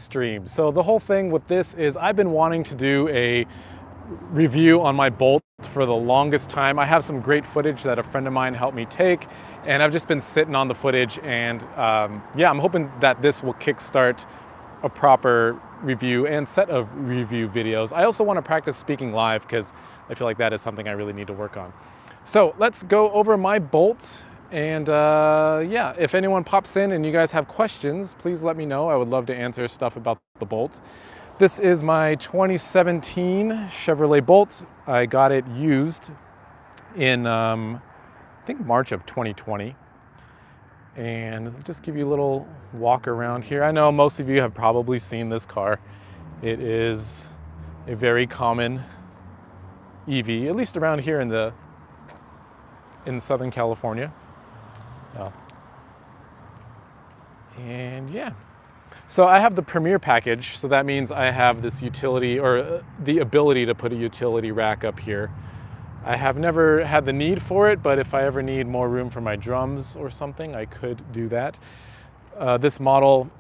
extreme. So the whole thing with this is I've been wanting to do a review on my Bolt for the longest time. I have some great footage that a friend of mine helped me take, and I've just been sitting on the footage, and yeah, I'm hoping that this will kickstart a proper review and set of review videos. I also want to practice speaking live because I feel like that is something I really need to work on. So let's go over my Bolt, and yeah, if anyone pops in and you guys have questions, please let me know. I would love to answer stuff about the Bolt. This is my 2017 Chevrolet Bolt. I got it used in, I think March of 2020. And I'll just give you a little walk around here. I know most of you have probably seen this car. It is a very common EV, at least around here in Southern California. And yeah. So I have the Premier package, so that means I have this utility, or the ability to put a utility rack up here. I have never had the need for it, but if I ever need more room for my drums or something, I could do that. This model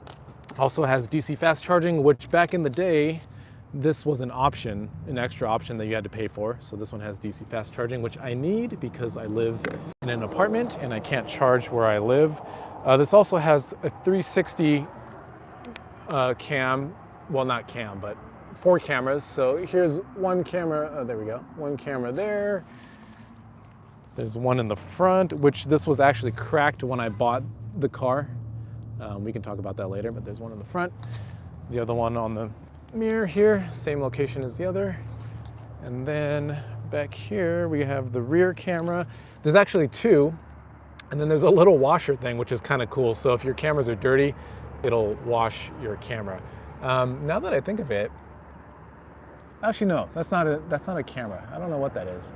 also has DC fast charging, which back in the day, this was an option, an extra option that you had to pay for. So this one has DC fast charging, which I need because I live in an apartment and I can't charge where I live. This also has a 360 cam, well, not cam, but 4 cameras. So here's one camera, there we go, one camera there. There's one in the front, which this was actually cracked when I bought the car. We can talk about that later, but there's one in the front. The other one on the mirror here, same location as the other. And then back here, we have the rear camera. There's actually 2, and then there's a little washer thing, which is kind of cool. So if your cameras are dirty, it'll wash your camera. Now that I think of it, actually no, that's not a camera. I don't know what that is.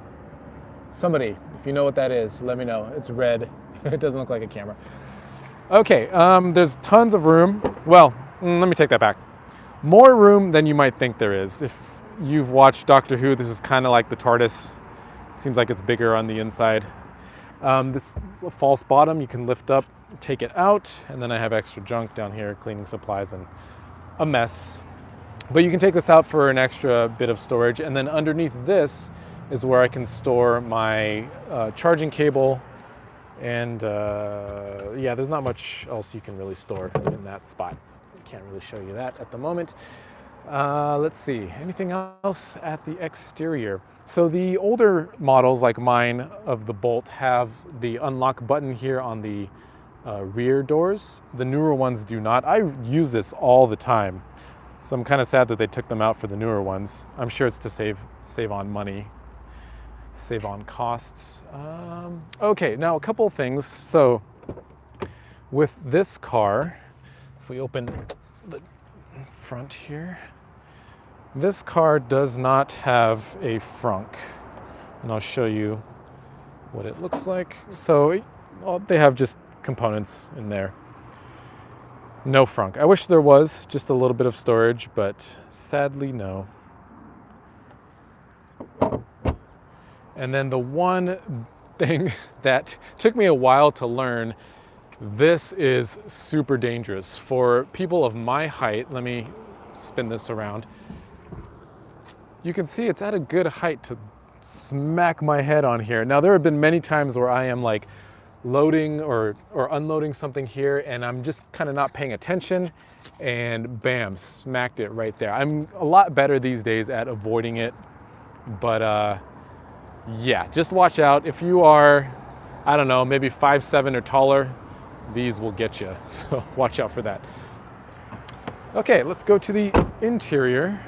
Somebody, if you know what that is, let me know. It's red. It doesn't look like a camera. Okay, there's tons of room. Well, let me take that back. More room than you might think there is. If you've watched Doctor Who, this is kind of like the TARDIS. It seems like it's bigger on the inside. This is a false bottom. You can lift up, take it out, and then I have extra junk down here, cleaning supplies and a mess. But you can take this out for an extra bit of storage, and then underneath this is where I can store my charging cable, and yeah, there's not much else you can really store in that spot. I can't really show you that at the moment. Let's see, anything else at the exterior? So the older models like mine of the Bolt have the unlock button here on the rear doors. The newer ones do not. I use this all the time, so I'm kind of sad that they took them out for the newer ones. I'm sure it's to save on money, save on costs. Okay, now a couple of things. So with this car, if we open the front here, this car does not have a frunk, and I'll show you what it looks like. So they have just components in there. No frunk. I wish there was just a little bit of storage, but sadly no. And then the one thing that took me a while to learn, this is super dangerous for people of my height. Let me spin this around. You can see it's at a good height to smack my head on here. Now there have been many times where I am like loading or unloading something here, and I'm just kind of not paying attention, and bam, smacked it right there. I'm a lot better these days at avoiding it, but yeah, just watch out. If you are, I don't know, maybe 5'7" or taller, these will get you, so watch out for that. Okay, let's go to the interior.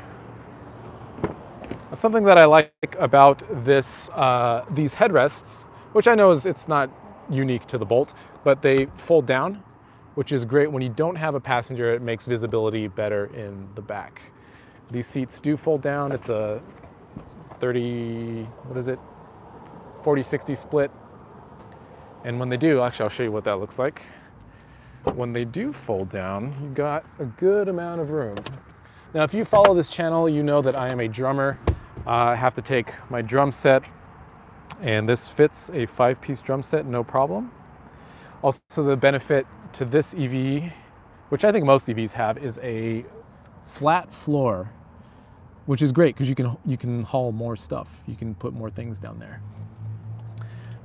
Something that I like about this, these headrests, which I know it's not unique to the Bolt, but they fold down, which is great when you don't have a passenger. It makes visibility better in the back. These seats do fold down. It's a 40-60 split. And when they do, actually I'll show you what that looks like. When they do fold down, you got a good amount of room. Now, if you follow this channel, you know that I am a drummer. I have to take my drum set, and this fits a 5-piece drum set, no problem. Also, the benefit to this EV, which I think most EVs have, is a flat floor, which is great because you can haul more stuff. You can put more things down there.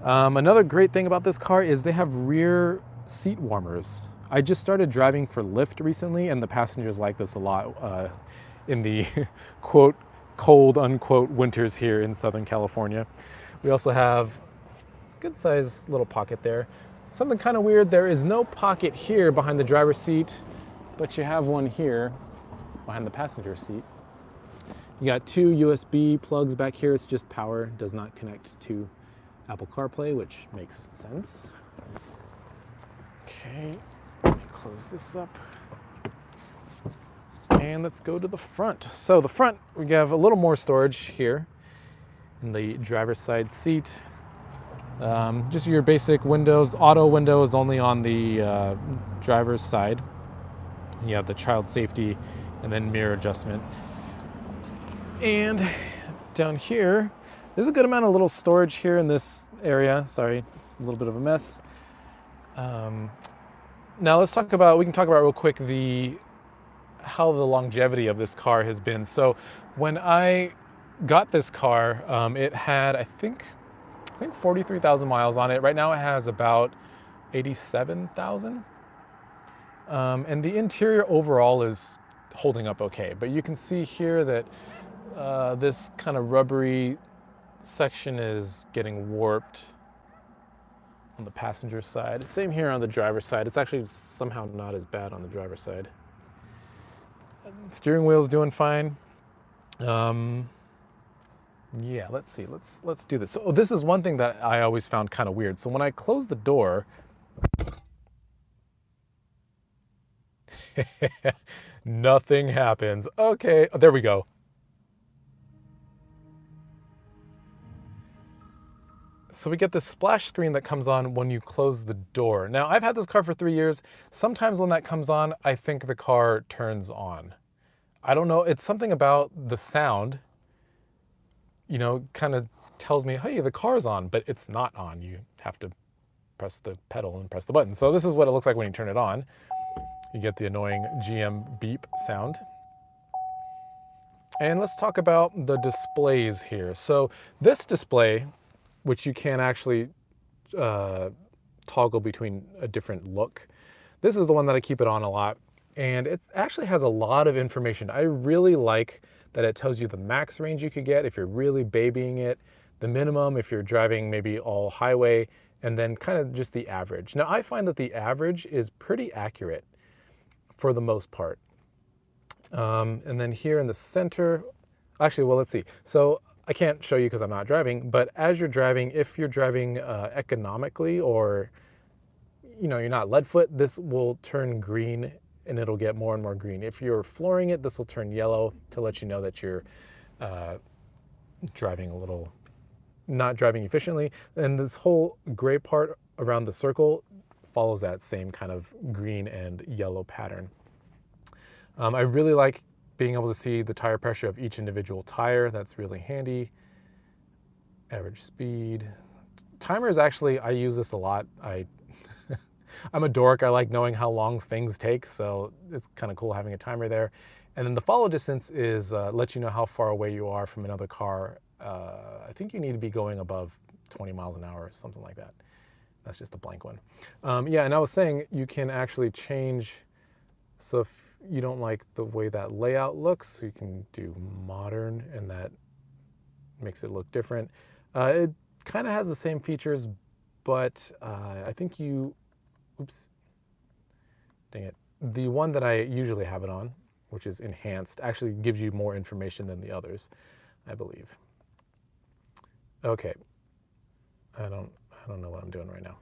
Another great thing about this car is they have rear seat warmers. I just started driving for Lyft recently, and the passengers like this a lot in the quote cold unquote winters here in Southern California. We also have a good sized little pocket there. Something kind of weird, there is no pocket here behind the driver's seat, but you have one here behind the passenger seat. You got two USB plugs back here. It's just power, does not connect to Apple CarPlay, which makes sense. Okay, close this up. And let's go to the front. So the front, we have a little more storage here in the driver's side seat. Just your basic windows. Auto window is only on the driver's side. You have the child safety and then mirror adjustment. And down here, there's a good amount of little storage here in this area. Sorry, it's a little bit of a mess. Now we can talk about real quick how the longevity of this car has been. So when I got this car, it had, I think 43,000 miles on it. Right now it has about 87,000. And the interior overall is holding up okay. But you can see here that this kind of rubbery section is getting warped on the passenger side. Same here on the driver's side. It's actually somehow not as bad on the driver's side. Steering wheel's doing fine. Yeah, let's see. Let's do this. So this is one thing that I always found kind of weird. So when I close the door, nothing happens. Okay, there we go. So we get this splash screen that comes on when you close the door. Now, I've had this car for 3 years. Sometimes when that comes on, I think the car turns on. I don't know. It's something about the sound, kind of tells me, hey, the car's on, but it's not on. You have to press the pedal and press the button. So this is what it looks like when you turn it on. You get the annoying GM beep sound. And let's talk about the displays here. So this display, which you can actually toggle between a different look. This is the one that I keep it on a lot. And it actually has a lot of information. I really like that it tells you the max range you could get if you're really babying it, the minimum if you're driving maybe all highway, and then kind of just the average. Now, I find that the average is pretty accurate for the most part. And then here in the center, actually, well, let's see. So I can't show you because I'm not driving, but as you're driving, if you're driving economically or, you're not lead foot, this will turn green and it'll get more and more green. If you're flooring it, this will turn yellow to let you know that you're not driving efficiently. And this whole gray part around the circle follows that same kind of green and yellow pattern. I really like being able to see the tire pressure of each individual tire. That's really handy. Average speed. Timers, actually, I use this a lot. I'm a dork. I like knowing how long things take, so it's kind of cool having a timer there. And then the follow distance is let you know how far away you are from another car. I think you need to be going above 20 miles an hour or something like that. That's just a blank one. Yeah, and I was saying you can actually change, so if you don't like the way that layout looks, you can do modern, and that makes it look different. It kind of has the same features, but I think oops, dang it. The one that I usually have it on, which is enhanced, actually gives you more information than the others, I believe. Okay, I don't know what I'm doing right now.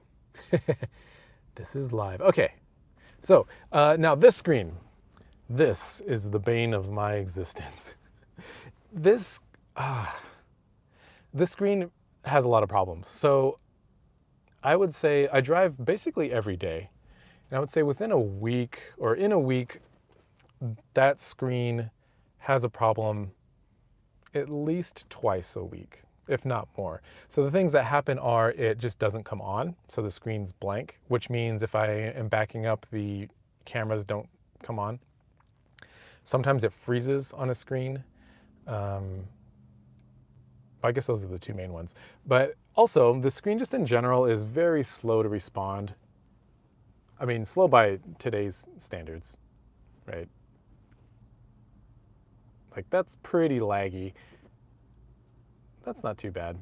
This is live. Okay, so now this screen. This is the bane of my existence. This screen has a lot of problems. So I would say I drive basically every day. And I would say in a week, that screen has a problem at least twice a week, if not more. So the things that happen are it just doesn't come on. So the screen's blank, which means if I am backing up, the cameras don't come on. Sometimes it freezes on a screen. I guess those are the two main ones. But also, the screen just in general is very slow to respond. I mean, slow by today's standards, right? Like, that's pretty laggy. That's not too bad.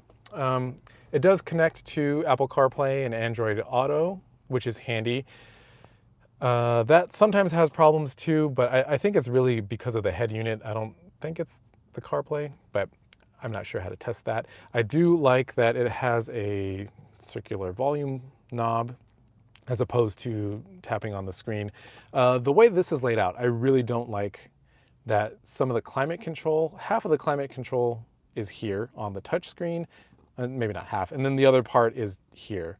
It does connect to Apple CarPlay and Android Auto, which is handy. That sometimes has problems too, but I think it's really because of the head unit. I don't think it's the CarPlay, but I'm not sure how to test that. I do like that it has a circular volume knob as opposed to tapping on the screen. The way this is laid out, I really don't like that some of the climate control, half of the climate control is here on the touch screen, and maybe not half, and then the other part is here.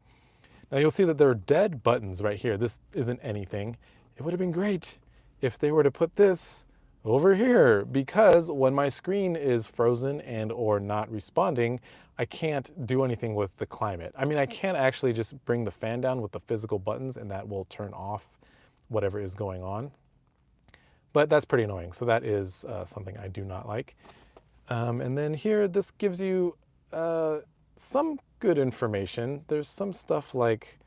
Now you'll see that there are dead buttons right here. This isn't anything. It would have been great if they were to put this over here, because when my screen is frozen and or not responding, I can't do anything with the climate. I mean, I can't actually just bring the fan down with the physical buttons and that will turn off whatever is going on. But that's pretty annoying. So that is something I do not like. And then here, this gives you some good information. There's some stuff like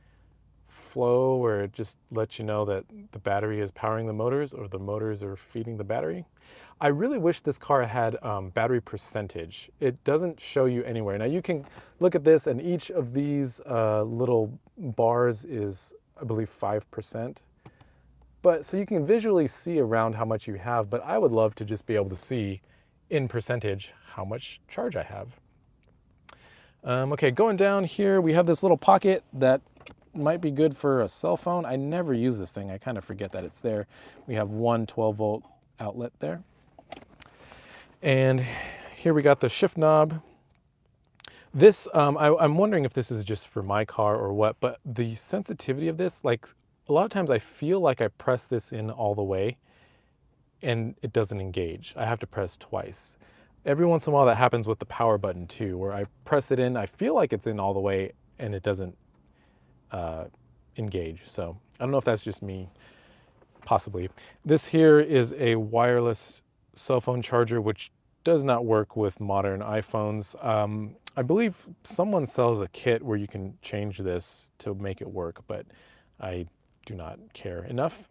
flow where it just lets you know that the battery is powering the motors or the motors are feeding the battery. I really wish this car had battery percentage. It doesn't show you anywhere. Now you can look at this and each of these little bars is, I believe, 5%. But so you can visually see around how much you have, but I would love to just be able to see in percentage how much charge I have. Okay, going down here, we have this little pocket that might be good for a cell phone. I never use this thing. I kind of forget that it's there. We have one 12-volt outlet there. And here we got the shift knob. This, I'm wondering if this is just for my car or what, but the sensitivity of this, like a lot of times I feel like I press this in all the way and it doesn't engage. I have to press twice. Every once in a while that happens with the power button too, where I press it in, I feel like it's in all the way and it doesn't engage. So I don't know if that's just me, possibly. This here is a wireless cell phone charger, which does not work with modern iPhones. I believe someone sells a kit where you can change this to make it work, but I do not care enough.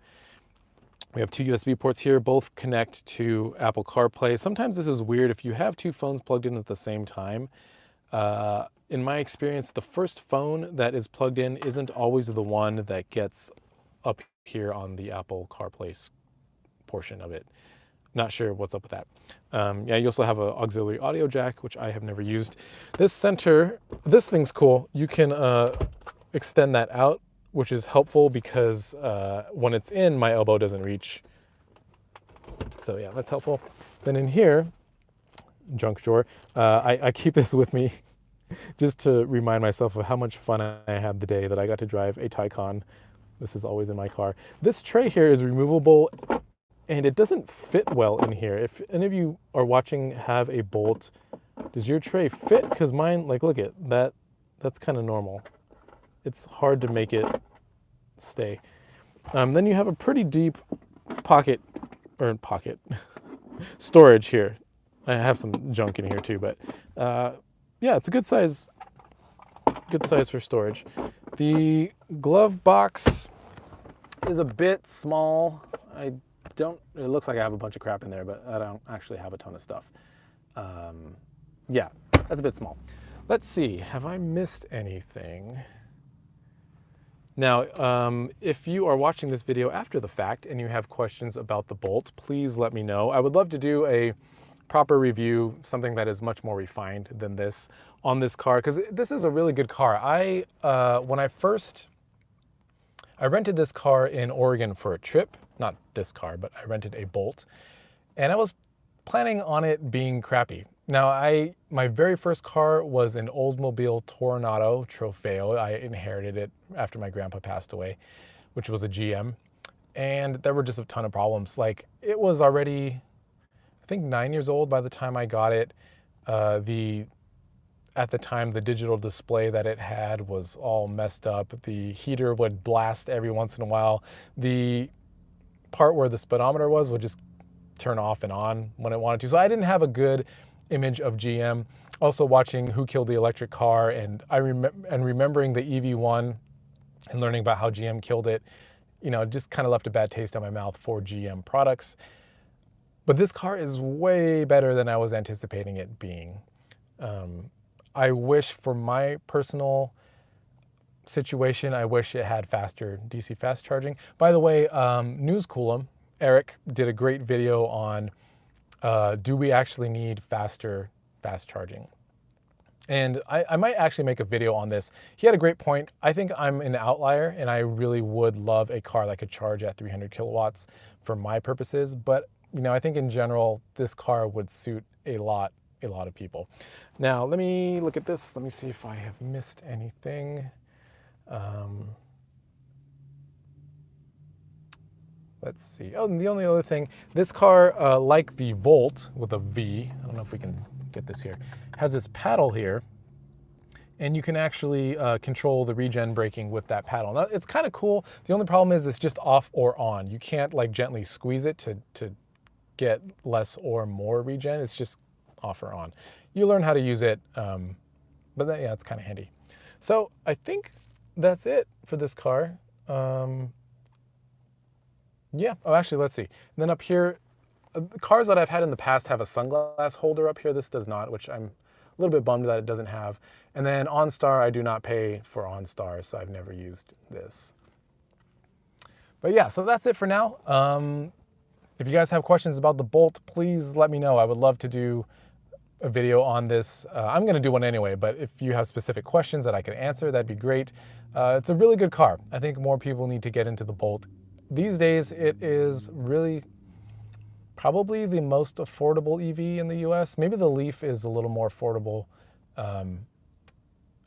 We have two USB ports here, both connect to Apple CarPlay. Sometimes this is weird if you have two phones plugged in at the same time. In my experience, the first phone that is plugged in isn't always the one that gets up here on the Apple CarPlay portion of it. Not sure what's up with that. Yeah, you also have an auxiliary audio jack, which I have never used. This center, this thing's cool. You can extend that out, which is helpful because when it's in, my elbow doesn't reach. So yeah, that's helpful. Then in here, junk drawer, I keep this with me just to remind myself of how much fun I had the day that I got to drive a Taycan. This is always in my car. This tray here is removable and it doesn't fit well in here. If any of you are watching have a Bolt, does your tray fit? Because mine, like, look at that, that's kind of normal. It's hard to make it stay. Then you have a pretty deep pocket storage here. I have some junk in here too, but yeah, it's a good size for storage. The glove box is a bit small. It looks like I have a bunch of crap in there, but I don't actually have a ton of stuff. Yeah, that's a bit small. Let's see, have I missed anything? Now, if you are watching this video after the fact and you have questions about the Bolt, please let me know. I would love to do a proper review, something that is much more refined than this on this car, because this is a really good car. I rented this car in Oregon for a trip, not this car, but I rented a Bolt, and I was planning on it being crappy. Now, my very first car was an Oldsmobile Toronado Trofeo. I inherited it after my grandpa passed away, which was a GM. And there were just a ton of problems. Like, it was already, I think, 9 years old by the time I got it. At the time, the digital display that it had was all messed up. The heater would blast every once in a while. The part where the speedometer was would just turn off and on when it wanted to. So I didn't have a good image of GM. Also watching Who Killed the Electric Car, and remembering the EV1 and learning about how GM killed it, you know, just kind of left a bad taste in my mouth for GM products. But this car is way better than I was anticipating it being. I wish, for my personal situation, I wish it had faster DC fast charging. By the way, News Coolum, Eric did a great video on do we actually need faster fast charging? And I might actually make a video on this. He had a great point. I think I'm an outlier, and I really would love a car that could charge at 300 kilowatts for my purposes. But you know, I think in general, this car would suit a lot of people. Now, let me look at this. Let me see if I have missed anything. Let's see. Oh, and the only other thing, this car, like the Volt with a V, I don't know if we can get this here, has this paddle here, and you can actually control the regen braking with that paddle. Now, it's kind of cool. The only problem is it's just off or on. You can't like gently squeeze it to get less or more regen. It's just off or on. You learn how to use it, but yeah, it's kind of handy. So I think that's it for this car. Yeah, oh, actually, let's see. And then up here, the cars that I've had in the past have a sunglass holder up here. This does not, which I'm a little bit bummed that it doesn't have. And then OnStar, I do not pay for OnStar, so I've never used this. But yeah, so that's it for now. If you guys have questions about the Bolt, please let me know. I would love to do a video on this. I'm going to do one anyway, but if you have specific questions that I can answer, that'd be great. It's a really good car. I think more people need to get into the Bolt. These days, it is really probably the most affordable EV in the US. Maybe the Leaf is a little more affordable. I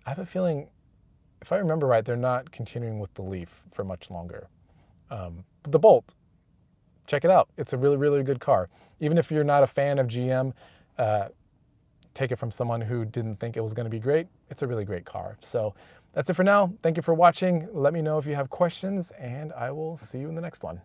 have a feeling, if I remember right, they're not continuing with the Leaf for much longer. But the Bolt, check it out. It's a really good car. Even if you're not a fan of GM, take it from someone who didn't think it was going to be great. It's a really great car. So that's it for now. Thank you for watching. Let me know if you have questions, and I will see you in the next one.